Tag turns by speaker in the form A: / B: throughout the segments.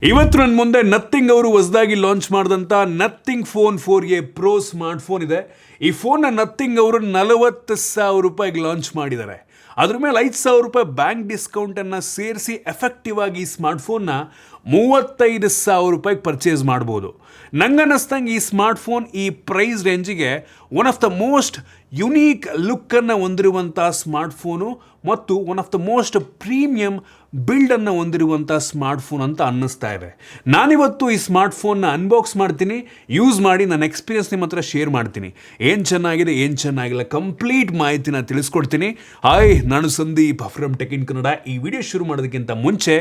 A: ಇವತ್ತು ನನ್ನ ಮುಂದೆ ನಥಿಂಗ್ ಅವರು ಹೊಸದಾಗಿ ಲಾಂಚ್ ಮಾಡಿದಂಥ nothing phone 4A pro smart phone ಇದೆ. ಈ ಫೋನ್ನ ನಥಿಂಗ್ ಅವರು 40,000 ರೂಪಾಯಿಗೆ ಲಾಂಚ್ ಮಾಡಿದ್ದಾರೆ. ಅದ್ರ ಮೇಲೆ 5,000 ರೂಪಾಯಿ ಬ್ಯಾಂಕ್ ಡಿಸ್ಕೌಂಟನ್ನು ಸೇರಿಸಿ ಎಫೆಕ್ಟಿವ್ ಆಗಿ ಈ ಸ್ಮಾರ್ಟ್ ಫೋನ್ನ 35,000 ರೂಪಾಯಿಗೆ ಪರ್ಚೇಸ್ ಮಾಡ್ಬೋದು. ನಂಗನ್ನಿಸ್ದಂಗೆ ಈ ಸ್ಮಾರ್ಟ್ ಫೋನ್ ಈ ಪ್ರೈಸ್ ರೇಂಜಿಗೆ one of the most unique ಲುಕ್ಕನ್ನು ಹೊಂದಿರುವಂಥ ಸ್ಮಾರ್ಟ್ ಫೋನು ಮತ್ತು one of the most premium ಬಿಲ್ಡನ್ನು ಹೊಂದಿರುವಂಥ ಸ್ಮಾರ್ಟ್ ಫೋನ್ ಅಂತ ಅನ್ನಿಸ್ತಾ ಇದೆ. ನಾನಿವತ್ತು ಈ ಸ್ಮಾರ್ಟ್ ಫೋನ್ನ ಅನ್ಬಾಕ್ಸ್ ಮಾಡ್ತೀನಿ, ಯೂಸ್ ಮಾಡಿ ನನ್ನ ಎಕ್ಸ್ಪೀರಿಯನ್ಸ್ ನಿಮ್ಮ ಹತ್ರ ಶೇರ್ ಮಾಡ್ತೀನಿ. ಏನು ಚೆನ್ನಾಗಿದೆ, ಏನು ಚೆನ್ನಾಗಿಲ್ಲ, ಕಂಪ್ಲೀಟ್ ಮಾಹಿತಿನ ತಿಳಿಸ್ಕೊಡ್ತೀನಿ. ಹಾಯ್, ನಾನು Sandeep from tech in Kannada. ಈ ವಿಡಿಯೋ ಶುರು ಮಾಡೋದಕ್ಕಿಂತ ಮುಂಚೆ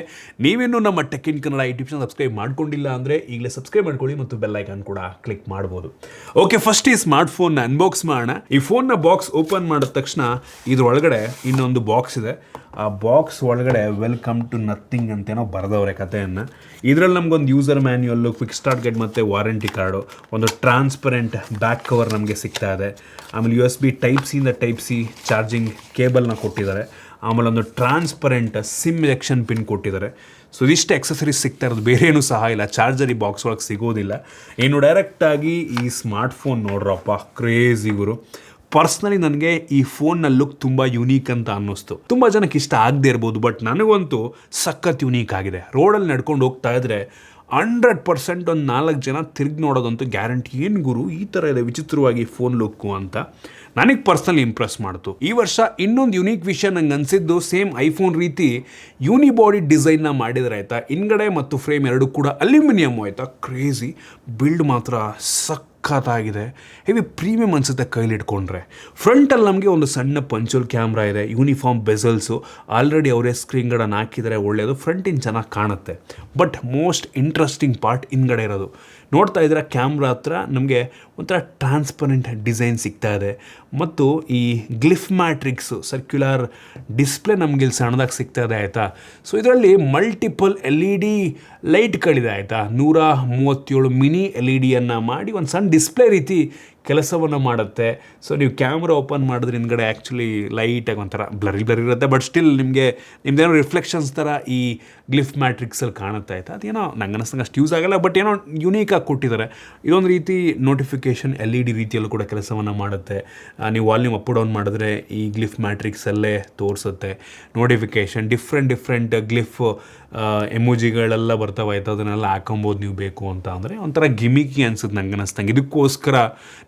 A: ನೀವೇನು ನಮ್ಮ tech in Kannada YouTube channel subscribe ಮಾಡ್ಕೊಂಡಿಲ್ಲ ಅಂದರೆ ಈಗಲೇ ಸಬ್ಸ್ಕ್ರೈಬ್ ಮಾಡ್ಕೊಳ್ಳಿ ಮತ್ತು ಬೆಲ್ ಐಕಾನ್ ಕೂಡ ಕ್ಲಿಕ್ ಮಾಡ್ಬೋದು. ಓಕೆ, ಫಸ್ಟ್ ಈ ಸ್ಮಾರ್ಟ್ ಫೋನ್ನ ಅನ್ಬಾಕ್ಸ್ ಮಾಡೋಣ. ಈ ಫೋನ್ನ ಬಾಕ್ಸ್ ಓಪನ್ ಮಾಡಿದ ತಕ್ಷಣ ಇದ್ರೊಳಗಡೆ ಇನ್ನೊಂದು ಬಾಕ್ಸ್ ಇದೆ. ಆ ಬಾಕ್ಸ್ ಒಳಗಡೆ ವೆಲ್ಕಮ್ ಟು ನಥಿಂಗ್ ಅಂತೇನೋ ಬರೆದವ್ರೆ ಕಥೆಯನ್ನು. ಇದರಲ್ಲಿ ನಮಗೊಂದು ಯೂಸರ್ ಮ್ಯಾನ್ಯುಯಲ್ಲು, ಕ್ವಿಕ್ ಸ್ಟಾರ್ಟ್ ಗೈಡ್ ಮತ್ತು ವಾರಂಟಿ ಕಾರ್ಡು, ಒಂದು ಟ್ರಾನ್ಸ್ಪರೆಂಟ್ ಬ್ಯಾಕ್ ಕವರ್ ನಮಗೆ ಸಿಗ್ತಾ ಇದೆ. ಆಮೇಲೆ USB ಟೈಪ್ ಸಿ ಚಾರ್ಜಿಂಗ್ ಕೇಬಲ್ನ ಕೊಟ್ಟಿದ್ದಾರೆ. ಆಮೇಲೆ ಒಂದು ಟ್ರಾನ್ಸ್ಪರೆಂಟ್ ಸಿಮ್ ಎಜೆಕ್ಷನ್ ಪಿನ್ ಕೊಟ್ಟಿದ್ದಾರೆ. ಸೊ ಇದಿಷ್ಟು ಎಕ್ಸಸರೀಸ್ ಸಿಗ್ತಾ ಇರೋದು, ಬೇರೆ ಏನೂ ಸಹ ಇಲ್ಲ. ಚಾರ್ಜರ್ ಈ ಬಾಕ್ಸ್ ಒಳಗೆ ಸಿಗೋದಿಲ್ಲ. ಇನ್ನು ಡೈರೆಕ್ಟಾಗಿ ಈ ಸ್ಮಾರ್ಟ್ ಫೋನ್ ನೋಡ್ರಪ್ಪ, ಕ್ರೇಜಿ ಗುರು. ಪರ್ಸ್ನಲಿ ನನಗೆ ಈ ಫೋನ್ನ ಲುಕ್ ತುಂಬ ಯುನೀಕ್ ಅಂತ ಅನ್ನಿಸ್ತು. ತುಂಬ ಜನಕ್ಕೆ ಇಷ್ಟ ಆಗದೆ ಇರ್ಬೋದು, ಬಟ್ ನನಗಂತೂ ಸಖತ್ ಯುನೀಕ್ ಆಗಿದೆ. ರೋಡಲ್ಲಿ ನಡ್ಕೊಂಡು ಹೋಗ್ತಾ ಇದ್ರೆ 100% ಒಂದು 4 ಜನ ತಿರುಗಿ ನೋಡೋದಂತೂ ಗ್ಯಾರಂಟಿ. ಏನು ಗುರು ಈ ಥರ ಇದೆ ವಿಚಿತ್ರವಾಗಿ ಫೋನ್ ಲುಕ್ಕು ಅಂತ ನನಗೆ ಪರ್ಸ್ನಲಿ ಇಂಪ್ರೆಸ್ ಮಾಡ್ತು. ಈ ವರ್ಷ ಇನ್ನೊಂದು ಯುನೀಕ್ ವಿಷಯ ನಂಗೆ ಅನಿಸಿದ್ದು, ಸೇಮ್ ಐಫೋನ್ ರೀತಿ ಯೂನಿಬಾಡಿ ಡಿಸೈನ್ನ ಮಾಡಿದರೆ ಆಯಿತಾ, ಹಿಂದ್ಗಡೆ ಮತ್ತು ಫ್ರೇಮ್ ಎರಡು ಕೂಡ ಅಲ್ಯೂಮಿನಿಯಮ್ ಆಯಿತಾ. ಕ್ರೇಜಿ ಬಿಲ್ಡ್ ಮಾತ್ರ ಸಖತ್ತಾಗಿದೆ. ಹೆವಿ ಪ್ರೀಮಿಯಮ್ ಅನಿಸುತ್ತೆ ಕೈಲಿ ಇಟ್ಕೊಂಡ್ರೆ. ಫ್ರಂಟಲ್ಲಿ ನಮಗೆ ಒಂದು ಸಣ್ಣ ಪಂಚೋಲ್ ಕ್ಯಾಮ್ರಾ ಇದೆ, ಯೂನಿಫಾರ್ಮ್ ಬೆಸಲ್ಸು ಆಲ್ರೆಡಿ ಅವರೇ ಸ್ಕ್ರೀನ್ ಗಾರ್ಡನ್ನು ಹಾಕಿದರೆ ಒಳ್ಳೆಯದು, ಫ್ರಂಟಿನ ಚೆನ್ನಾಗಿ ಕಾಣುತ್ತೆ. ಬಟ್ ಮೋಸ್ಟ್ ಇಂಟ್ರೆಸ್ಟಿಂಗ್ ಪಾರ್ಟ್ ಹಿಂದ್ಗಡೆ ಇರೋದು. ನೋಡ್ತಾ ಇದ್ರೆ ಕ್ಯಾಮ್ರಾ ಹತ್ರ ನಮಗೆ ಒಂಥರ ಟ್ರಾನ್ಸ್ಪರೆಂಟ್ ಡಿಸೈನ್ ಸಿಗ್ತಾ ಇದೆ ಮತ್ತು ಈ ಗ್ಲಿಫ್ ಮ್ಯಾಟ್ರಿಕ್ಸು ಸರ್ಕ್ಯುಲರ್ ಡಿಸ್ಪ್ಲೇ ನಮಗೆ ಇಲ್ಲಿ ಸಣ್ಣದಾಗಿ ಸಿಗ್ತಾ ಇದೆ ಆಯಿತಾ. ಸೊ ಇದರಲ್ಲಿ ಮಲ್ಟಿಪಲ್ LED ಲೈಟ್ಗಳಿದೆ ಆಯಿತಾ. 137 ಮಿನಿ LED ಮಾಡಿ ಒಂದು ಸಣ್ಣ ಡಿಸ್ಪ್ಲೇ ರೀತಿ ಕೆಲಸವನ್ನು ಮಾಡುತ್ತೆ. ಸೊ ನೀವು ಕ್ಯಾಮ್ರಾ ಓಪನ್ ಮಾಡಿದ್ರೆ ಹಿಂದ್ಗಡೆ ಆ್ಯಕ್ಚುಲಿ ಲೈಟಾಗಿ ಒಂಥರ ಬ್ಲರಿ ಇರುತ್ತೆ, ಬಟ್ ಸ್ಟಿಲ್ ನಿಮ್ದೇನೋ ರಿಫ್ಲೆಕ್ಷನ್ಸ್ ಥರ ಈ ಗ್ಲಿಫ್ ಮ್ಯಾಟ್ರಿಕ್ಸಲ್ಲಿ ಕಾಣುತ್ತೆ ಆಯಿತಾ. ಅದೇನೋ ನಂಗೆ ಅನ್ನಿಸ್ತಂಗೆ ಅಷ್ಟು ಯೂಸ್ ಆಗಲ್ಲ, ಬಟ್ ಏನೋ ಯುನೀಕಾಗಿ ಕೊಟ್ಟಿದ್ದಾರೆ. ಇದೊಂದು ರೀತಿ ನೋಟಿಫಿಕೇಷನ್ LED ರೀತಿಯಲ್ಲೂ ಕೂಡ ಕೆಲಸವನ್ನು ಮಾಡುತ್ತೆ. ನೀವು ವಾಲ್ಯೂಮ್ ಅಪ್ ಡೌನ್ ಮಾಡಿದ್ರೆ ಈ ಗ್ಲಿಫ್ ಮ್ಯಾಟ್ರಿಕ್ಸಲ್ಲೇ ತೋರಿಸುತ್ತೆ ನೋಟಿಫಿಕೇಷನ್. ಡಿಫ್ರೆಂಟ್ ಗ್ಲಿಫ್ ಎಮೋಜಿಗಳೆಲ್ಲ ಬರ್ತಾವೆ ಆಯಿತಾ, ಅದನ್ನೆಲ್ಲ ಹಾಕೊಬೋದು ನೀವು ಬೇಕು ಅಂತ. ಅಂದರೆ ಒಂಥರ ಗಿಮಿಕಿ ಅನ್ಸುತ್ತೆ ನಂಗೆ ಅನ್ನಿಸ್ತಂಗೆ. ಇದಕ್ಕೋಸ್ಕರ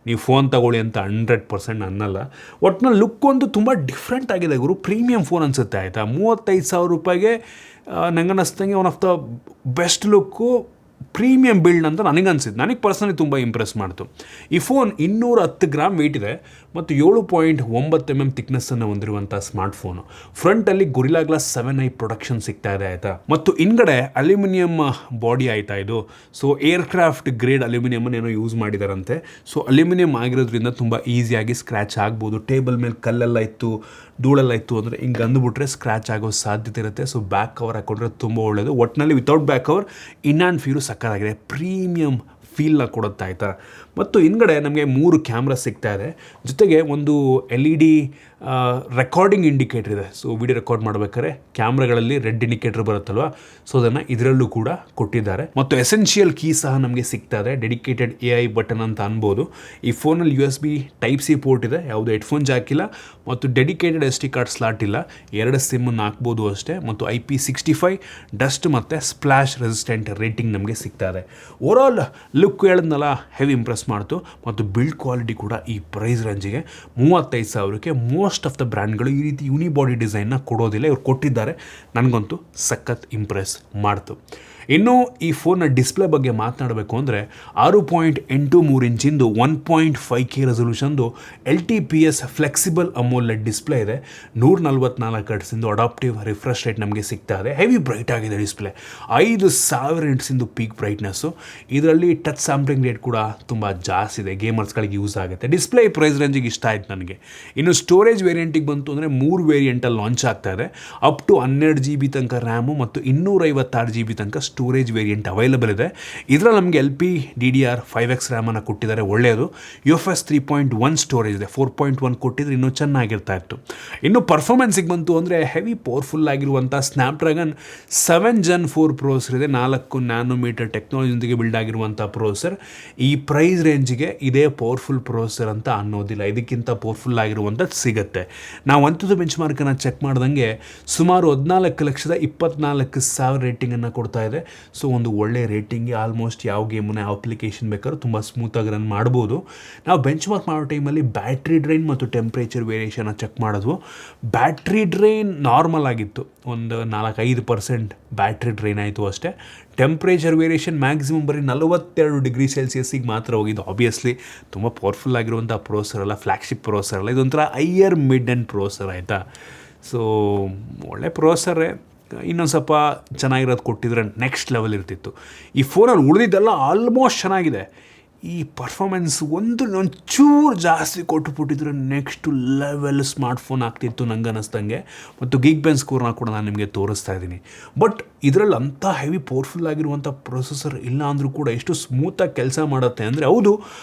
A: ನೀವು ಫೋನ್ ತಗೊಳ್ಳಿ ಅಂತ 100% ಅನ್ನಲ್ಲ. ಒಟ್ಟಿನಲ್ಲಿ ಲುಕ್ ಒಂದು ತುಂಬ ಡಿಫ್ರೆಂಟ್ ಆಗಿದೆ ಗುರು. ಪ್ರೀಮಿಯಂ ಫೋನ್ ಅನಿಸುತ್ತೆ ಆಯಿತಾ. 35,000 ರೂಪಾಯಿಗೆ ನಂಗೆ ಅನ್ನಿಸ್ತಂಗೆ one of the best look, premium build ಅಂತ ನನಗನ್ಸಿದ್ದು. ನನಗೆ ಪರ್ಸನಲಿ ತುಂಬ ಇಂಪ್ರೆಸ್ ಮಾಡ್ತು. ಈ ಫೋನ್ 210 ಗ್ರಾಮ್ ವೆಯ್ಟ್ ಇದೆ ಮತ್ತು 7.9 mm ಥಿಕ್ನೆಸ್ಸನ್ನು ಹೊಂದಿರುವಂಥ ಸ್ಮಾರ್ಟ್ ಫೋನು. ಫ್ರಂಟಲ್ಲಿ ಗೊರಿಲ್ಲಾ ಗ್ಲಾಸ್ 7i ಪ್ರೊಡಕ್ಷನ್ ಸಿಗ್ತಾ ಇದೆ ಆಯಿತಾ. ಮತ್ತು ಹಿಂದ್ಗಡೆ ಅಲ್ಯೂಮಿನಿಯಂ ಬಾಡಿ ಆಯಿತಾ ಇದು. ಸೊ ಏರ್ಕ್ರಾಫ್ಟ್ ಗ್ರೇಡ್ ಅಲ್ಯೂಮಿನಿಯಮನ್ನು ಏನೋ ಯೂಸ್ ಮಾಡಿದಾರಂತೆ. ಸೊ ಅಲ್ಯೂಮಿನಿಯಂ ಆಗಿರೋದ್ರಿಂದ ತುಂಬ ಈಸಿಯಾಗಿ ಸ್ಕ್ರ್ಯಾಚ್ ಆಗ್ಬೋದು. ಟೇಬಲ್ ಮೇಲೆ ಕಲ್ಲೆಲ್ಲ ಇತ್ತು, ಧೂಳೆಲ್ಲ ಇತ್ತು ಅಂದರೆ ಹಿಂಗೆ ಅಂದುಬಿಟ್ರೆ ಸ್ಕ್ರ್ಯಾಚ್ ಆಗೋ ಸಾಧ್ಯತೆ ಇರುತ್ತೆ. ಸೊ ಬ್ಯಾಕ್ ಕವರ್ ಹಾಕೊಂಡ್ರೆ ತುಂಬ ಒಳ್ಳೆಯದು. ಒಟ್ಟಿನಲ್ಲಿ without back cover in and feel ಸಕ್ಕತ್ತಾಗಿದೆ, ಪ್ರೀಮಿಯಂ ಫೀಲ್ನ ಕೊಡುತ್ತೆ ಆಯಿತಾ. ಮತ್ತು ಹಿಂದ್ಗಡೆ ನಮಗೆ 3 ಕ್ಯಾಮ್ರಾ ಸಿಗ್ತಾ ಇದೆ, ಜೊತೆಗೆ ಒಂದು LED ರೆಕಾರ್ಡಿಂಗ್ ಇಂಡಿಕೇಟರ್ ಇದೆ. ಸೊ ವಿಡಿಯೋ ರೆಕಾರ್ಡ್ ಮಾಡಬೇಕಾದ್ರೆ ಕ್ಯಾಮ್ರಾಗಳಲ್ಲಿ ರೆಡ್ ಇಂಡಿಕೇಟರ್ ಬರುತ್ತಲ್ವ, ಸೊ ಅದನ್ನು ಇದರಲ್ಲೂ ಕೂಡ ಕೊಟ್ಟಿದ್ದಾರೆ. ಮತ್ತು ಎಸೆನ್ಷಿಯಲ್ ಕೀ ಸಹ ನಮಗೆ ಸಿಗ್ತಾ ಇದೆ, ಡೆಡಿಕೇಟೆಡ್ AI ಬಟನ್ ಅಂತ ಅನ್ಬೋದು. ಈ ಫೋನಲ್ಲಿ USB ಟೈಪ್ ಸಿ ಪೋರ್ಟ್ ಇದೆ, ಯಾವುದೇ ಹೆಡ್ಫೋನ್ ಜಾಕ್ ಇಲ್ಲ ಮತ್ತು ಡೆಡಿಕೇಟೆಡ್ SD ಕಾರ್ಡ್ ಸ್ಲಾಟ್ ಇಲ್ಲ. 2 ಸಿಮ್ಮನ್ನು ಹಾಕ್ಬೋದು ಅಷ್ಟೇ. ಮತ್ತು IP65 ಡಸ್ಟ್ ಮತ್ತು ಸ್ಪ್ಲಾಶ್ ರೆಸಿಸ್ಟೆಂಟ್ ರೇಟಿಂಗ್ ನಮಗೆ ಸಿಗ್ತಾ ಇದೆ. ಓವರಾಲ್ ಲುಕ್ ಹೇಳಿದ್ನಲ್ಲ, ಹೆವಿ ಇಂಪ್ರೆಸ್ ಮಾಡ್ತು. ಮತ್ತು ಬಿಲ್ಡ್ ಕ್ವಾಲಿಟಿ ಕೂಡ ಈ ಪ್ರೈಸ್ ರೇಂಜಿಗೆ 35,000ಕ್ಕೆ ಮೋಸ್ಟ್ ಆಫ್ ದ ಬ್ರ್ಯಾಂಡ್ಗಳು ಈ ರೀತಿ ಯೂನಿಬಾಡಿ ಡಿಸೈನ್ನ ಕೊಡೋದಿಲ್ಲ. ಇವ್ರು ಕೊಟ್ಟಿದ್ದಾರೆ, ನನಗಂತೂ ಸಖತ್ ಇಂಪ್ರೆಸ್ ಮಾಡ್ತು. ಇನ್ನು ಈ ಫೋನ್ನ ಡಿಸ್ಪ್ಲೇ ಬಗ್ಗೆ ಮಾತನಾಡಬೇಕು ಅಂದರೆ 6.83 ಇಂಚಿಂದು 1.5K ರೆಸೊಲ್ಯೂಷನ್ದು LTPS ಫ್ಲೆಕ್ಸಿಬಲ್ ಅಮೋಲೆಡ್ ಡಿಸ್ಪ್ಲೇ ಇದೆ. 144 ಹರ್ಟ್ಸಿಂದು ಅಡಾಪ್ಟಿವ್ ರಿಫ್ರೆಶ್ ರೇಟ್ ನಮಗೆ ಸಿಗ್ತಾ ಇದೆ. ಹೆವಿ ಬ್ರೈಟ್ ಆಗಿದೆ ಡಿಸ್ಪ್ಲೇ, 5,000 ನಿಟ್ಸಿಂದು ಪೀಕ್ ಬ್ರೈಟ್ನೆಸ್ಸು. ಇದರಲ್ಲಿ ಟಚ್ ಸ್ಯಾಂಪ್ಲಿಂಗ್ ರೇಟ್ ಕೂಡ ತುಂಬ ಜಾಸ್ತಿ ಇದೆ, ಗೇಮರ್ಸ್ಗಳಿಗೆ ಯೂಸ್ ಆಗುತ್ತೆ. ಡಿಸ್ಪ್ಲೇ ಈ ಪ್ರೈಸ್ ರೇಂಜಿಗೆ ಇಷ್ಟ ಆಯ್ತು ನನಗೆ. ಇನ್ನು ಸ್ಟೋರೇಜ್ ವೇರಿಯಂಟಿಗೆ ಬಂತು ಅಂದರೆ 3 ವೇರಿಯಂಟಲ್ಲಿ ಲಾಂಚ್ ಆಗ್ತಾ ಇದೆ. ಅಪ್ ಟು 12 GB ತನಕ ರ್ಯಾಮು ಮತ್ತು 256 GB ತನಕ ಸ್ಟೋರೇಜ್ ವೇರಿಯಂಟ್ ಅವೈಲಬಲ್ ಇದೆ. ಇದರಲ್ಲಿ ನಮಗೆ LPDDR5X ರ್ಯಾಮನ್ನು ಕೊಟ್ಟಿದ್ದಾರೆ, ಒಳ್ಳೆಯದು. UFS 3.1 ಸ್ಟೋರೇಜ್ ಇದೆ, 4.1 ಕೊಟ್ಟಿದ್ರೆ ಇನ್ನೂ ಚೆನ್ನಾಗಿರ್ತಾ ಇತ್ತು. ಇನ್ನು ಪರ್ಫಾರ್ಮೆನ್ಸಿಗೆ ಬಂತು ಅಂದರೆ ಹೆವಿ ಪವರ್ಫುಲ್ ಆಗಿರುವಂಥ ಸ್ನ್ಯಾಪ್ಡ್ರ್ಯಾಗನ್ 7 Gen 4 ಪ್ರೊಸೆಸರ್ ಇದೆ. 4 ನ್ಯಾನೋಮೀಟರ್ ಟೆಕ್ನಾಲಜಿಯೊಂದಿಗೆ ಬಿಲ್ಡ್ ಆಗಿರುವಂಥ ಪ್ರೊಸೆಸರ್. ಈ ಪ್ರೈಸ್ ರೇಂಜಿಗೆ ಇದೇ ಪವರ್ಫುಲ್ ಪ್ರೊಸೆಸರ್ ಅಂತ ಅನ್ನೋದಿಲ್ಲ, ಇದಕ್ಕಿಂತ ಪವರ್ಫುಲ್ ಆಗಿರುವಂಥದ್ದು ಸಿಗುತ್ತೆ. ನಾವು ಅಂಥದ್ದು ಬೆಂಚ್ ಮಾರ್ಕನ್ನು ಚೆಕ್ ಮಾಡ್ದಂಗೆ ಸುಮಾರು 14,24,000 ರೇಟಿಂಗನ್ನು ಕೊಡ್ತಾ ಇದೆ. ಸೊ ಒಂದು ಒಳ್ಳೆ ರೇಟಿಂಗ್ಗೆ ಆಲ್ಮೋಸ್ಟ್ ಯಾವ ಗೇಮನ್ನ ಯಾವ ಅಪ್ಲಿಕೇಶನ್ ಬೇಕಾದ್ರೂ ತುಂಬ ಸ್ಮೂತಾಗಿ ರನ್ ಮಾಡ್ಬೋದು. ನಾವು ಬೆಂಚ್ ಮಾರ್ಕ್ ಮಾಡೋ ಟೈಮಲ್ಲಿ ಬ್ಯಾಟ್ರಿ ಡ್ರೈನ್ ಮತ್ತು ಟೆಂಪ್ರೇಚರ್ ವೇರಿಯೇಷನ್ನ ಚೆಕ್ ಮಾಡಿದ್ವು. ಬ್ಯಾಟ್ರಿ ಡ್ರೈನ್ ನಾರ್ಮಲ್ ಆಗಿತ್ತು, ಒಂದು 4-5% ಬ್ಯಾಟ್ರಿ ಡ್ರೈನ್ ಆಯಿತು ಅಷ್ಟೇ. ಟೆಂಪ್ರೇಚರ್ ವೇರಿಯೇಷನ್ ಮ್ಯಾಕ್ಸಿಮಮ್ ಬರೀ 42 ಡಿಗ್ರಿ ಸೆಲ್ಸಿಯಸ್ಸಿಗೆ ಮಾತ್ರ ಹೋಗಿದ್ದು. ಆಬ್ವಿಯಸ್ಲಿ ತುಂಬ ಪವರ್ಫುಲ್ ಆಗಿರುವಂಥ ಪ್ರೋಸೆಸರ್ ಅಲ್ಲ, ಫ್ಲ್ಯಾಗ್ಶಿಪ್ ಪ್ರೋಸೆಸರ್ ಅಲ್ಲ, ಇದೊಂಥರ ಹೈಯರ್ ಮಿಡ್ ಎಂಡ್ ಪ್ರೋಸೆಸರ್ ಆಯಿತಾ. ಸೊ ಒಳ್ಳೆ ಪ್ರೋಸೆಸರೇ, ಇನ್ನೊಂದು ಸ್ವಲ್ಪ ಚೆನ್ನಾಗಿರೋದು ಕೊಟ್ಟಿದ್ರೆ ನೆಕ್ಸ್ಟ್ ಲೆವೆಲ್ ಇರ್ತಿತ್ತು. ಈ ಫೋನಲ್ಲಿ ಉಳಿದಿದ್ದೆಲ್ಲ ಆಲ್ಮೋಸ್ಟ್ ಚೆನ್ನಾಗಿದೆ. ಈ ಪರ್ಫಾರ್ಮೆನ್ಸ್ ಒಂಚೂರು ಜಾಸ್ತಿ ಕೊಟ್ಟುಬಿಟ್ಟಿದ್ರೆ ನೆಕ್ಸ್ಟ್ ಲೆವೆಲ್ ಸ್ಮಾರ್ಟ್ಫೋನ್ ಆಗ್ತಿತ್ತು ನಂಗೆ ಅನ್ನಿಸ್ದಂಗೆ. ಮತ್ತು ಗೀಕ್ಬೆಂಚ್ ಸ್ಕೋರ್ನ ಕೂಡ ನಾನು ನಿಮಗೆ ತೋರಿಸ್ತಾ ಇದ್ದೀನಿ. ಬಟ್ ಇದರಲ್ಲಿ ಅಂಥ ಹೆವಿ ಪವರ್ಫುಲ್ ಆಗಿರುವಂಥ ಪ್ರೊಸೆಸರ್ ಇಲ್ಲ ಅಂದರೂ ಕೂಡ ಎಷ್ಟು ಸ್ಮೂತಾಗಿ ಕೆಲಸ ಮಾಡುತ್ತೆ ಅಂದರೆ, ಹೌದು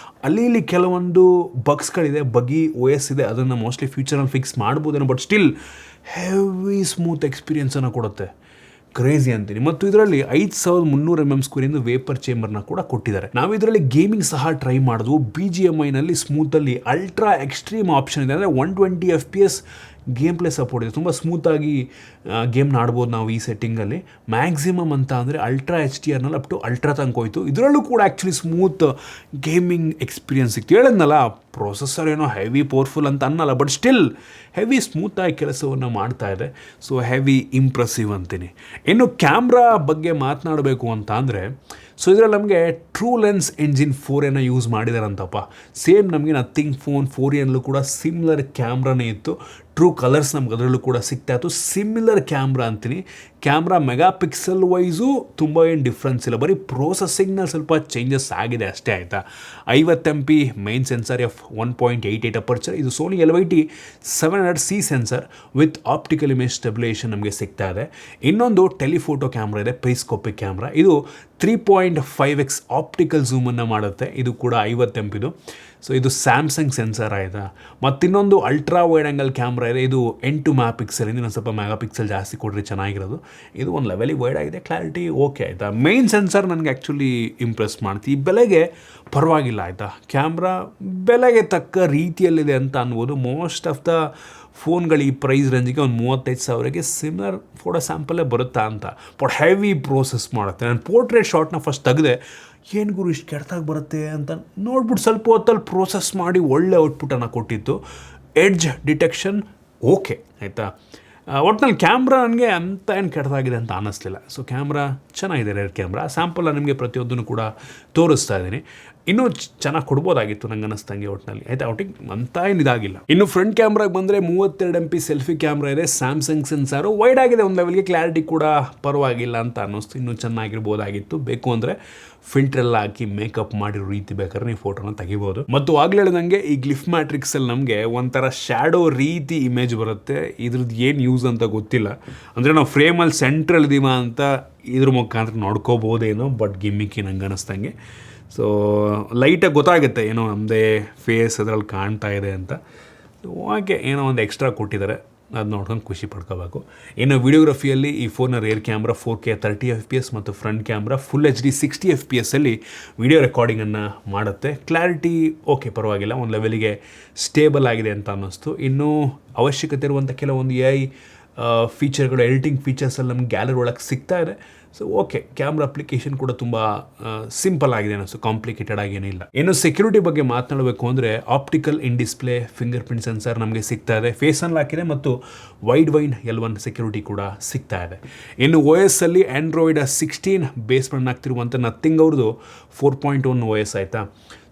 A: ಅಲ್ಲಿ ಇಲ್ಲಿ ಕೆಲವೊಂದು ಬಗ್ಸ್ಗಳಿದೆ, ಬಗ್ಗಿ OS ಇದೆ, ಅದನ್ನು ಮೋಸ್ಟ್ಲಿ ಫ್ಯೂಚರಲ್ಲಿ ಫಿಕ್ಸ್ ಮಾಡ್ಬೋದೇನೋ, ಬಟ್ ಸ್ಟಿಲ್ ಹೆವಿ ಸ್ಮೂತ್ ಎಕ್ಸ್ಪೀರಿಯನ್ಸನ್ನು ಕೊಡುತ್ತೆ. ಕ್ರೇಜಿ ಅಂತೀನಿ. ಮತ್ತು ಇದರಲ್ಲಿ 5300 mm² ವೇಪರ್ ಚೇಂಬರ್ನ ಕೂಡ ಕೊಟ್ಟಿದ್ದಾರೆ. ನಾವು ಇದರಲ್ಲಿ ಗೇಮಿಂಗ್ ಸಹ ಟ್ರೈ ಮಾಡಿದ್ವು. BGMIನಲ್ಲಿ ಸ್ಮೂತಲ್ಲಿ ಅಲ್ಟ್ರಾ ಎಕ್ಸ್ಟ್ರೀಮ್ ಆಪ್ಷನ್ ಇದೆ, ಅಂದರೆ 120 FPS ಗೇಮ್ ಪ್ಲೇ ಸಪೋರ್ಟ್ ಇದೆ. ತುಂಬ ಸ್ಮೂತಾಗಿ ಗೇಮ್ನ ಆಡ್ಬೋದು ನಾವು ಈ ಸೆಟ್ಟಿಂಗಲ್ಲಿ. ಮ್ಯಾಕ್ಸಿಮಮ್ ಅಂತ ಅಂದರೆ ಅಲ್ಟ್ರಾ HDRನಲ್ಲಿ ಅಪ್ ಟು ಅಲ್ಟ್ರಾ ತನಕ ಹೋಯಿತು. ಇದರಲ್ಲೂ ಕೂಡ ಆ್ಯಕ್ಚುಲಿ ಸ್ಮೂತ್ ಗೇಮಿಂಗ್ ಎಕ್ಸ್ಪೀರಿಯನ್ಸ್ ಸಿಕ್ತು. ಹೇಳಿದ್ನಲ್ಲ, ಪ್ರೊಸೆಸರ್ ಏನೋ ಹೆವಿ ಪವರ್ಫುಲ್ ಅಂತ ಅನ್ನಲ್ಲ, ಬಟ್ ಸ್ಟಿಲ್ ಹೆವಿ ಸ್ಮೂತಾಗಿ ಕೆಲಸವನ್ನು ಮಾಡ್ತಾ ಇದೆ. ಸೊ ಹೆವಿ ಇಂಪ್ರೆಸಿವ್ ಅಂತೀನಿ. ಇನ್ನು ಕ್ಯಾಮ್ರಾ ಬಗ್ಗೆ ಮಾತನಾಡಬೇಕು ಅಂತ ಅಂದರೆ, ಸೊ ಇದರಲ್ಲಿ ನಮಗೆ true lens engine 4A use ಮಾಡಿದಾರಂತಪ್ಪ. ಸೇಮ್ ನಮಗೆ ನಥಿಂಗ್ ಫೋನ್ 4A ಕೂಡ ಸಿಮಿಲರ್ ಕ್ಯಾಮ್ರಾನೇ ಇತ್ತು. ಟ್ರೂ ಕಲರ್ಸ್ ನಮ್ಗೆ ಅದರಲ್ಲೂ ಕೂಡ ಸಿಗ್ತಾ ಇತ್ತು. ಸಿಮಿಲರ್ ಕ್ಯಾಮ್ರಾ ಅಂತೀನಿ. ಕ್ಯಾಮ್ರಾ ಮೆಗಾ ಪಿಕ್ಸೆಲ್ ವೈಸು ತುಂಬ ಏನು ಡಿಫ್ರೆನ್ಸ್ ಇಲ್ಲ, ಬರೀ ಪ್ರೋಸೆಸಿಂಗ್ನಲ್ಲಿ ಸ್ವಲ್ಪ ಚೇಂಜಸ್ ಆಗಿದೆ ಅಷ್ಟೇ ಆಯಿತಾ. 50 MP main sensor, f1.88 aperture. ಇದು Sony LYT 700C sensor with optical image stabilisation ನಮಗೆ ಸಿಗ್ತಾ ಇದೆ. ಇನ್ನೊಂದು ಟೆಲಿಫೋಟೋ ಕ್ಯಾಮ್ರಾ ಇದೆ, ಪೆರಿಸ್ಕೋಪಿಕ್ ಕ್ಯಾಮ್ರಾ. ಇದು 3.5x ಆಪ್ಟಿಕಲ್ ಝೂಮನ್ನು ಮಾಡುತ್ತೆ. ಇದು ಕೂಡ 50 MP. ಸೊ ಇದು ಸ್ಯಾಮ್ಸಂಗ್ ಸೆನ್ಸರ್ ಆಯಿತಾ. ಮತ್ತಿನ್ನೊಂದು ಅಲ್ಟ್ರಾ ವೈಡ್ ಆ್ಯಂಗಲ್ ಕ್ಯಾಮ್ರಾ ಇದೆ. ಇದು 8 MP. ಇನ್ನೊಂದು ಸ್ವಲ್ಪ ಮೆಗಾ ಪಿಕ್ಸೆಲ್ ಜಾಸ್ತಿ ಕೊಟ್ಟರೆ ಚೆನ್ನಾಗಿರೋದು. ಇದು ಒಂದು ಲೆವೆಲಿಗೆ ವೈಡ್ ಆಗಿದೆ, ಕ್ಲಾರಿಟಿ ಓಕೆ ಆಯಿತಾ. ಮೇನ್ ಸೆನ್ಸರ್ ನನಗೆ ಆ್ಯಕ್ಚುಲಿ ಇಂಪ್ರೆಸ್ ಮಾಡ್ತೀವಿ. ಈ ಬೆಲೆಗೆ ಪರವಾಗಿಲ್ಲ ಆಯಿತಾ. ಕ್ಯಾಮ್ರಾ ಬೆಲೆಗೆ ತಕ್ಕ ರೀತಿಯಲ್ಲಿದೆ ಅಂತ ಅನ್ಬೋದು. ಮೋಸ್ಟ್ ಆಫ್ ದ ಫೋನ್ಗಳು ಈ ಪ್ರೈಸ್ ರೇಂಜಿಗೆ ಒಂದು 35,000ಗೆ ಸಿಮಿಲರ್ ಫೋಟೋ ಸ್ಯಾಂಪಲ್ಲೇ ಬರುತ್ತಾ ಅಂತ. ಬಟ್ ಹೆವಿ ಪ್ರೋಸೆಸ್ ಮಾಡುತ್ತೆ. ನಾನು ಪೋರ್ಟ್ರೇಟ್ ಶಾಟ್ನ ಫಸ್ಟ್ ತೆಗೆದೆ, ಏನು ಗುರು ಇಷ್ಟು ಕೆಟ್ಟಾಗಿ ಬರುತ್ತೆ ಅಂತ ನೋಡ್ಬಿಟ್ಟು ಸ್ವಲ್ಪ ಹೊತ್ತಲ್ಲಿ ಪ್ರೋಸೆಸ್ ಮಾಡಿ ಒಳ್ಳೆ ಔಟ್ಪುಟನ್ನು ಕೊಟ್ಟಿತ್ತು. ಎಡ್ಜ್ ಡಿಟೆಕ್ಷನ್ ಓಕೆ ಆಯಿತಾ. ಒಟ್ಟಿನಲ್ಲಿ ಕ್ಯಾಮ್ರಾ ನನಗೆ ಅಂತ ಏನು ಕೆಟ್ಟದಾಗಿದೆ ಅಂತ ಅನ್ನಿಸ್ಲಿಲ್ಲ. ಸೊ ಕ್ಯಾಮ್ರಾ ಚೆನ್ನಾಗಿದೆ, ರೇರ್ ಕ್ಯಾಮ್ರಾ. ಸ್ಯಾಂಪಲ್ ನಿಮಗೆ ಪ್ರತಿಯೊಂದನ್ನು ಕೂಡ ತೋರಿಸ್ತಾ ಇದ್ದೀನಿ. ಇನ್ನೂ ಚೆನ್ನಾಗಿ ಕೊಡ್ಬೋದಾಗಿತ್ತು ನಂಗೆ ಅನ್ನಿಸ್ದಂಗೆ ಒಟ್ಟಿನಲ್ಲಿ ಆಯಿತಾ. ಒಟ್ಟಿಗೆ ಅಂತ ಏನು ಇದಾಗಿಲ್ಲ. ಇನ್ನು ಫ್ರಂಟ್ ಕ್ಯಾಮ್ರಾಗೆ ಬಂದರೆ 32 MP ಸೆಲ್ಫಿ ಕ್ಯಾಮ್ರಾ ಇದೆ. ಸ್ಯಾಮ್ಸಂಗ್ ಸೆನ್ಸಾರು ವೈಡ್ ಆಗಿದೆ, ಒಂದು ಲೆವೆಲ್ಗೆ ಕ್ಲಾರಿಟಿ ಕೂಡ ಪರವಾಗಿಲ್ಲ ಅಂತ ಅನ್ನಿಸ್ತು. ಇನ್ನೂ ಚೆನ್ನಾಗಿರ್ಬೋದಾಗಿತ್ತು. ಬೇಕು ಅಂದರೆ ಫಿಲ್ಟ್ರೆಲ್ಲ ಹಾಕಿ ಮೇಕಪ್ ಮಾಡಿರೋ ರೀತಿ ಬೇಕಾದ್ರೆ ನೀವು ಫೋಟೋನ ತೆಗಿಬೋದು. ಮತ್ತು ಆಗಲೇ ಹೇಳಿದಂಗೆ ಈ ಗ್ಲಿಫ್ ಮ್ಯಾಟ್ರಿಕ್ಸಲ್ಲಿ ನಮಗೆ ಒಂಥರ ಶ್ಯಾಡೋ ರೀತಿ ಇಮೇಜ್ ಬರುತ್ತೆ. ಇದ್ರದ್ದು ಏನು ಯೂಸ್ ಅಂತ ಗೊತ್ತಿಲ್ಲ. ಅಂದರೆ ನಾವು ಫ್ರೇಮಲ್ಲಿ ಸೆಂಟ್ರಲ್ ಇದೀವ ಅಂತ ಇದ್ರ ಮುಖಾಂತರ ನೋಡ್ಕೋಬೋದೇನೋ, ಬಟ್ ಗಿಮ್ಮಿಕ್ಕಿ ನಂಗೆ ಅನ್ನಿಸ್ದಂಗೆ. ಸೊ ಲೈಟಾಗಿ ಗೊತ್ತಾಗುತ್ತೆ ಏನೋ ನಮ್ಮದೇ ಫೇಸ್ ಅದರಲ್ಲಿ ಕಾಣ್ತಾ ಇದೆ ಅಂತ. ಓಕೆ, ಏನೋ ಒಂದು ಎಕ್ಸ್ಟ್ರಾ ಕೊಟ್ಟಿದ್ದಾರೆ, ಅದು ನೋಡ್ಕೊಂಡು ಖುಷಿ ಪಡ್ಕೋಬೇಕು. ಇನ್ನು ವಿಡಿಯೋಗ್ರಫಿಯಲ್ಲಿ ಈ ಫೋನ್ನ ರೇರ್ ಕ್ಯಾಮ್ರಾ 4K 30 FPS ಮತ್ತು front camera full HD 60 FPS video ರೆಕಾರ್ಡಿಂಗನ್ನು ಮಾಡುತ್ತೆ. ಕ್ಲಾರಿಟಿ ಓಕೆ ಪರವಾಗಿಲ್ಲ, ಒಂದು ಲೆವೆಲಿಗೆ ಸ್ಟೇಬಲ್ ಆಗಿದೆ ಅಂತ ಅನ್ನಿಸ್ತು. ಇನ್ನೂ ಅವಶ್ಯಕತೆ ಇರುವಂಥ ಕೆಲವೊಂದು AI ಫೀಚರ್ಗಳು, ಎಡಿಟಿಂಗ್ ಫೀಚರ್ಸಲ್ಲಿ ನಮ್ಗೆ ಗ್ಯಾಲರಿ ಒಳಗೆ ಸಿಗ್ತಾ ಇದೆ. ಸೊ ಓಕೆ, ಕ್ಯಾಮ್ರಾ ಅಪ್ಲಿಕೇಶನ್ ಕೂಡ ತುಂಬ ಸಿಂಪಲ್ ಆಗಿದೆ ಅನ್ನಿಸ್ತು, ಕಾಂಪ್ಲಿಕೇಟೆಡ್ ಆಗೇನಿಲ್ಲ. ಇನ್ನು ಸೆಕ್ಯೂರಿಟಿ ಬಗ್ಗೆ ಮಾತನಾಡಬೇಕು ಅಂದರೆ ಆಪ್ಟಿಕಲ್ ಇನ್ ಡಿಸ್ಪ್ಲೇ ಫಿಂಗರ್ ಪ್ರಿಂಟ್ ಸೆನ್ಸರ್ ನಮಗೆ ಸಿಗ್ತಾ ಇದೆ, ಫೇಸ್ ಅನ್ಲಾಕ್ ಇದೆ ಮತ್ತು ವೈಡ್ ವೈನ್ L1 ಸೆಕ್ಯೂರಿಟಿ ಕೂಡ ಸಿಗ್ತಾ ಇದೆ. ಇನ್ನು OS ಅಲ್ಲಿ ಆ್ಯಂಡ್ರಾಯ್ಡ್ 16 ಬೇಸ್ ರನ್ ಆಗ್ತಿರುವಂಥ ನಥಿಂಗ್ ಅವ್ರದ್ದು 4.1 OS ಆಯಿತಾ.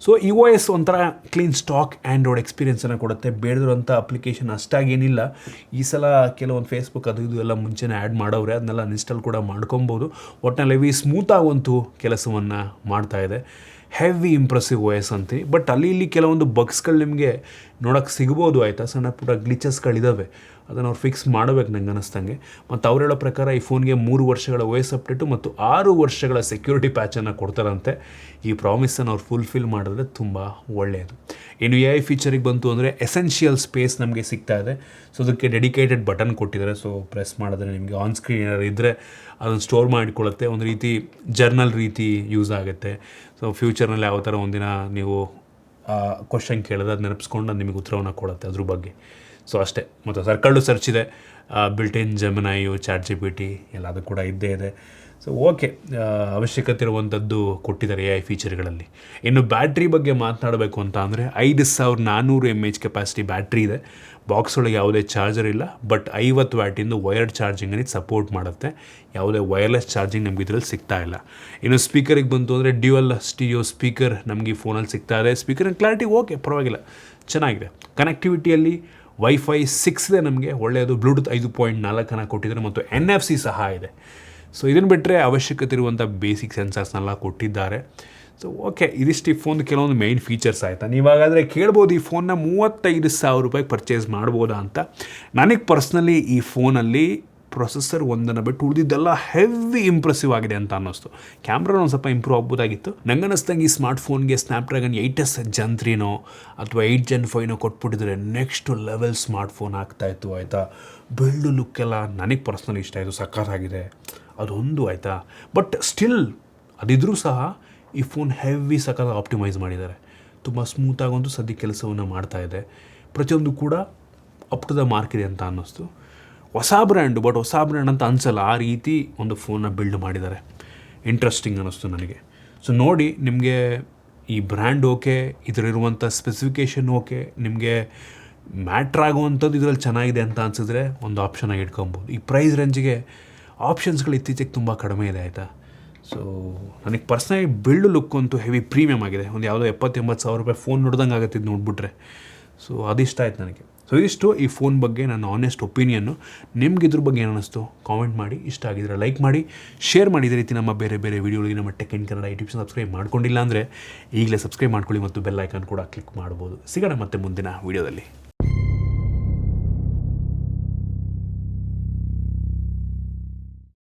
A: ಸೊ ಈ OS ಒಂಥರ ಕ್ಲೀನ್ ಸ್ಟಾಕ್ ಆ್ಯಂಡ್ರಾಯ್ಡ್ ಎಕ್ಸ್ಪೀರಿಯನ್ಸನ್ನು ಕೊಡುತ್ತೆ. ಬೇಡದಿರೋಂಥ ಅಪ್ಲಿಕೇಶನ್ ಅಷ್ಟಾಗೇನಿಲ್ಲ. ಈ ಸಲ ಕೆಲವೊಂದು ಫೇಸ್ಬುಕ್ ಅದು ಇದು ಎಲ್ಲ ಮುಂಚೆನೇ ಆ್ಯಡ್ ಮಾಡೋರೆ, ಅದನ್ನೆಲ್ಲ ಇನ್ಸ್ಟಾಲ್ ಕೂಡ ಮಾಡ್ಕೊಬೋದು. ಒಟ್ಟಿನಲ್ಲಿ ಹೆವಿ ಸ್ಮೂತಾಗುವಂತೂ ಕೆಲಸವನ್ನು ಮಾಡ್ತಾ ಇದೆ. ಹೆವಿ ಇಂಪ್ರೆಸಿವ್ OS ಅಂತೀನಿ. ಬಟ್ ಅಲ್ಲಿ ಇಲ್ಲಿ ಕೆಲವೊಂದು ಬಗ್ಸ್ಗಳು ನಿಮಗೆ ನೋಡೋಕ್ಕೆ ಸಿಗ್ಬೋದು ಆಯಿತಾ. ಸಣ್ಣ ಪುಟ್ಟ ಗ್ಲಿಚಸ್ಗಳಿದ್ದಾವೆ. ಅದನ್ನು ಅವ್ರು ಫಿಕ್ಸ್ ಮಾಡಬೇಕು ನಂಗೆ ಅನ್ನಿಸ್ತಂಗೆ. ಮತ್ತು ಅವ್ರು ಹೇಳೋ ಪ್ರಕಾರ ಈ ಫೋನ್ಗೆ 3 ವರ್ಷಗಳ OS ಅಪ್ಡೇಟು ಮತ್ತು 6 ವರ್ಷಗಳ ಸೆಕ್ಯೂರಿಟಿ ಪ್ಯಾಚನ್ನು ಕೊಡ್ತಾರಂತೆ. ಈ ಪ್ರಾಮಿಸನ್ನು ಅವ್ರು ಫುಲ್ಫಿಲ್ ಮಾಡಿದ್ರೆ ತುಂಬ ಒಳ್ಳೆಯದು. ಇನ್ನು AI ಫೀಚರಿಗೆ ಬಂತು ಅಂದರೆ ಎಸೆನ್ಷಿಯಲ್ ಸ್ಪೇಸ್ ನಮಗೆ ಸಿಗ್ತಾ ಇದೆ. ಸೊ ಅದಕ್ಕೆ ಡೆಡಿಕೇಟೆಡ್ ಬಟನ್ ಕೊಟ್ಟಿದ್ದಾರೆ. ಸೊ ಪ್ರೆಸ್ ಮಾಡಿದ್ರೆ ನಿಮಗೆ ಆನ್ ಸ್ಕ್ರೀನ್ ಏನಾದ್ರು ಇದ್ದರೆ ಅದನ್ನು ಸ್ಟೋರ್ ಮಾಡಿಕೊಳ್ಳುತ್ತೆ. ಒಂದು ರೀತಿ ಜರ್ನಲ್ ರೀತಿ ಯೂಸ್ ಆಗುತ್ತೆ. ಸೊ ಫ್ಯೂಚರ್ನಲ್ಲಿ ಯಾವ ಥರ ಒಂದಿನ ನೀವು ಕ್ವಶನ್ ಕೇಳಿದ್ರೆ ಅದು ನೆನಪಿಸ್ಕೊಂಡು ಅದು ನಿಮಗೆ ಉತ್ತರವನ್ನು ಕೊಡುತ್ತೆ ಅದ್ರ ಬಗ್ಗೆ. ಸೊ ಅಷ್ಟೇ. ಮತ್ತು ಸರ್ಕಲ್ಡು ಸರ್ಚ್ ಇದೆ, ಬಿಲ್ಟ್-ಇನ್ ಜೆಮಿನೈಯು, ChatGPT ಎಲ್ಲದು ಕೂಡ ಇದ್ದೇ ಇದೆ. ಸೊ ಓಕೆ, ಅವಶ್ಯಕತೆ ಇರುವಂಥದ್ದು ಕೊಟ್ಟಿದ್ದಾರೆ AI ಫೀಚರ್ಗಳಲ್ಲಿ. ಇನ್ನು ಬ್ಯಾಟ್ರಿ ಬಗ್ಗೆ ಮಾತನಾಡಬೇಕು ಅಂತ ಅಂದರೆ 5400 mAh ಕೆಪಾಸಿಟಿ ಬ್ಯಾಟ್ರಿ ಇದೆ. ಬಾಕ್ಸ್ ಒಳಗೆ ಯಾವುದೇ ಚಾರ್ಜರ್ ಇಲ್ಲ, ಬಟ್ 50 ವ್ಯಾಟಿಂದು ವೈರ್ಡ್ ಚಾರ್ಜಿಂಗಲ್ಲಿ ಸಪೋರ್ಟ್ ಮಾಡುತ್ತೆ. ಯಾವುದೇ ವೈರ್ಲೆಸ್ ಚಾರ್ಜಿಂಗ್ ನಮ್ಗೆ ಇದರಲ್ಲಿ ಸಿಗ್ತಾ ಇಲ್ಲ. ಇನ್ನು ಸ್ಪೀಕರಿಗೆ ಬಂತು ಅಂದರೆ ಡ್ಯುಯಲ್ ಸ್ಟೀರಿಯೋ ಸ್ಪೀಕರ್ ನಮಗೆ ಈ ಫೋನಲ್ಲಿ ಸಿಗ್ತಾ ಇದೆ. ಸ್ಪೀಕರಿನ ಕ್ಲಾರಿಟಿ ಓಕೆ, ಪರವಾಗಿಲ್ಲ, ಚೆನ್ನಾಗಿದೆ. ಕನೆಕ್ಟಿವಿಟಿಯಲ್ಲಿ Wi-Fi 6 ಇದೆ ನಮಗೆ, ಒಳ್ಳೆಯದು. ಬ್ಲೂಟೂತ್ 5.4 ಕೊಟ್ಟಿದ್ದಾರೆ ಮತ್ತು NFC ಸಹ ಇದೆ. ಸೊ ಇದನ್ನು ಬಿಟ್ಟರೆ ಅವಶ್ಯಕತೆ ಇರುವಂಥ ಬೇಸಿಕ್ ಸೆನ್ಸರ್ಸ್ನೆಲ್ಲ ಕೊಟ್ಟಿದ್ದಾರೆ. ಸೊ ಓಕೆ, ಇದಿಷ್ಟು ಈ ಫೋನ್ ಕೆಲವೊಂದು ಮೇಯ್ನ್ ಫೀಚರ್ಸ್ ಆಯಿತಾ. ನೀವಾಗಾದರೆ ಕೇಳ್ಬೋದು ಈ ಫೋನ್ನ 35,000 ರೂಪಾಯಿಗೆ ಪರ್ಚೇಸ್ ಮಾಡ್ಬೋದಾ ಅಂತ. ನನಗೆ ಪರ್ಸ್ನಲಿ ಈ ಫೋನಲ್ಲಿ ಪ್ರೊಸೆಸರ್ ಒಂದನ್ನು ಬಿಟ್ಟು ಉಳಿದಿದ್ದೆಲ್ಲ ಹೆವಿ ಇಂಪ್ರೆಸಿವ್ ಆಗಿದೆ ಅಂತ ಅನ್ನಿಸ್ತು. ಕ್ಯಾಮ್ರಾನ ಒಂದು ಸ್ವಲ್ಪ ಇಂಪ್ರೂವ್ ಆಗ್ಬೋದಾಗಿತ್ತು. ನಂಗೆ ಅನ್ನಿಸ್ದಂಗೆ ಈ ಸ್ಮಾರ್ಟ್ ಫೋನ್ಗೆ ಸ್ನ್ಯಾಪ್ಡ್ರ್ಯಾಗನ್ 8s Gen 3ನೋ ಅಥವಾ 8 Gen 5ನೋ ಕೊಟ್ಬಿಟ್ಟಿದ್ರೆ ನೆಕ್ಸ್ಟ್ ಲೆವೆಲ್ ಸ್ಮಾರ್ಟ್ ಫೋನ್ ಆಗ್ತಾಯಿತ್ತು ಆಯಿತಾ. ಬಿಲ್ಡು ಲುಕ್ಕೆಲ್ಲ ನನಗೆ ಪರ್ಸ್ನಲಿ ಇಷ್ಟ ಆಯಿತು, ಸಕ್ಕತ್ತಾಗಿದೆ ಅದೊಂದು ಆಯಿತಾ. ಬಟ್ ಸ್ಟಿಲ್ ಅದಿದ್ರೂ ಸಹ ಈ ಫೋನ್ ಹೆವಿ ಸಕ್ಕತ್ತಾಗಿ ಆಪ್ಟಿಮೈಸ್ ಮಾಡಿದ್ದಾರೆ. ತುಂಬ ಸ್ಮೂತಾಗಂತೂ ಸದ್ಯ ಕೆಲಸವನ್ನು ಮಾಡ್ತಾಯಿದೆ. ಪ್ರತಿಯೊಂದು ಕೂಡ ಅಪ್ ಟು ದ ಮಾರ್ಕ್ ಇದೆ ಅಂತ ಅನ್ನಿಸ್ತು. ಹೊಸ ಬ್ರ್ಯಾಂಡು, ಬಟ್ ಹೊಸ ಬ್ರ್ಯಾಂಡ್ ಅಂತ ಅನಿಸಲ್ಲ, ಆ ರೀತಿ ಒಂದು ಫೋನ್ನ ಬಿಲ್ಡ್ ಮಾಡಿದ್ದಾರೆ. ಇಂಟ್ರೆಸ್ಟಿಂಗ್ ಅನ್ನಿಸ್ತು ನನಗೆ. ಸೊ ನೋಡಿ, ನಿಮಗೆ ಈ ಬ್ರ್ಯಾಂಡ್ ಓಕೆ, ಇದರಲ್ಲಿರುವಂಥ ಸ್ಪೆಸಿಫಿಕೇಷನ್ ಓಕೆ, ನಿಮಗೆ ಮ್ಯಾಟ್ರ್ ಆಗುವಂಥದ್ದು ಇದರಲ್ಲಿ ಚೆನ್ನಾಗಿದೆ ಅಂತ ಅನಿಸಿದ್ರೆ ಒಂದು ಆಪ್ಷನಾಗಿ ಇಟ್ಕೊಬೋದು. ಈ ಪ್ರೈಸ್ ರೇಂಜಿಗೆ ಆಪ್ಷನ್ಸ್ಗಳು ಇತ್ತೀಚೆಗೆ ತುಂಬ ಕಡಿಮೆ ಇದೆ ಆಯಿತಾ. ಸೊ ನನಗೆ ಪರ್ಸ್ನಲಿ ಬಿಲ್ಡ್ ಲುಕ್ ಅಂತೂ ಹೆವಿ ಪ್ರೀಮಿಯಮ್ ಆಗಿದೆ. ಒಂದು ಯಾವುದೋ 70,000-80,000 ರೂಪಾಯಿ ಫೋನ್ ನೋಡ್ದಂಗೆ ಆಗುತ್ತೆ ಇದು ನೋಡ್ಬಿಟ್ರೆ. ಸೊ ಅದಿಷ್ಟ ಆಯ್ತು ನನಗೆ. ಸೊ ಇದಿಷ್ಟು ಈ ಫೋನ್ ಬಗ್ಗೆ ನನ್ನ ಆನೆಸ್ಟ್ ಒಪಿನಿಯನ್ನು. ನಿಮ್ಗೆ ಇದ್ರ ಬಗ್ಗೆ ಏನು ಅನ್ನಿಸ್ತು ಕಾಮೆಂಟ್ ಮಾಡಿ. ಇಷ್ಟ ಆಗಿದ್ರೆ ಲೈಕ್ ಮಾಡಿ, ಶೇರ್ ಮಾಡಿ. ಇದೇ ರೀತಿ ನಮ್ಮ ಬೇರೆ ಬೇರೆ ವೀಡಿಯೋಗಳಿಗೆ ನಮ್ಮ tech in Kannada YouTube subscribe ಮಾಡ್ಕೊಂಡಿಲ್ಲ ಅಂದರೆ ಈಗಲೇ ಸಬ್ಸ್ಕ್ರೈಬ್ ಮಾಡ್ಕೊಳ್ಳಿ ಮತ್ತು ಬೆಲ್ ಐಕಾನ್ ಕೂಡ ಕ್ಲಿಕ್ ಮಾಡ್ಬೋದು. ಸಿಗೋಣ ಮತ್ತೆ ಮುಂದಿನ ವೀಡಿಯೋದಲ್ಲಿ.